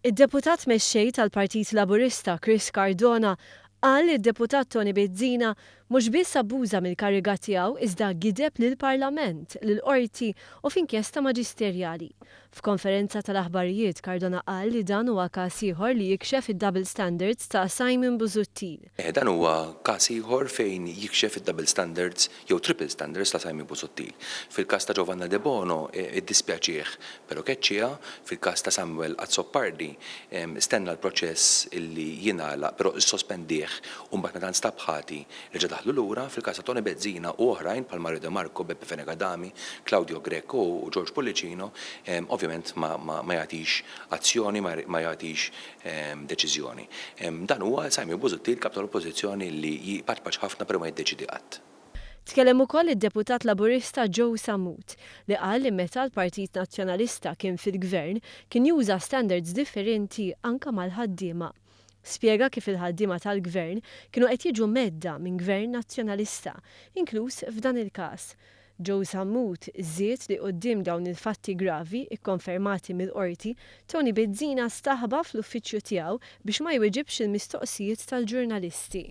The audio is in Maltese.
Id-Deputat Mexxej tal-Partit Laburista Chris Cardona qal li d-Deputat Tony Bezzina mhux biss abbuża mill-kariga tiegħu iżda gideb lill-Parlament, lill-Qorti u f'inkjesta maġisterjali. F'konferenza tal-aħbarijiet Cardona qal li dan huwa każ ieħor li jikxef id-double standards ta' Simon Busuttil. Dan huwa każ ieħor fejn jikxef id-double standards jew triple standards ta' Simon Busuttil. Fil-każ ta' Giovanna De Bono iddispjaċih, però keċċija fil-każ ta' Samuel Azzopardi stenna l-proċess illi jingħalaq però sospendih u mbagħad meta nstab ħati reġa' daħlu lura fil-każ ta' Tony Bezzina u oħrajn bħal Mario De Marco, Beppe Fenegadami, Claudio Greco u George Pollicino ovvjament ma jagħtix azzjoni, ma jagħtix deċiżjoni. Dan huwa Simon Busuttil kap tal-Oppożizzjoni li jipatpaċ ħafna però ma jiddeċidi qatt. Tkellem ukoll id-Deputat Laburista Joe Samut li qal li meta l-Partit Nazzjonalista kien fil-Gvern kien juża standards differenti anke mal-ħaddiema. Spjega kif il-ħaddiema tal-Gvern kienu qed jiġu medda minn Gvern Nazzjonalista, inkluż f'dan il-każ. Joe Samut żied li quddiem dawn il-fatti gravi ikkonfermati mill-qorti, Tony Bezzina staħba fl-uffiċċju tiegħu biex ma jweġibx il-mistoqsijiet tal-ġurnalisti.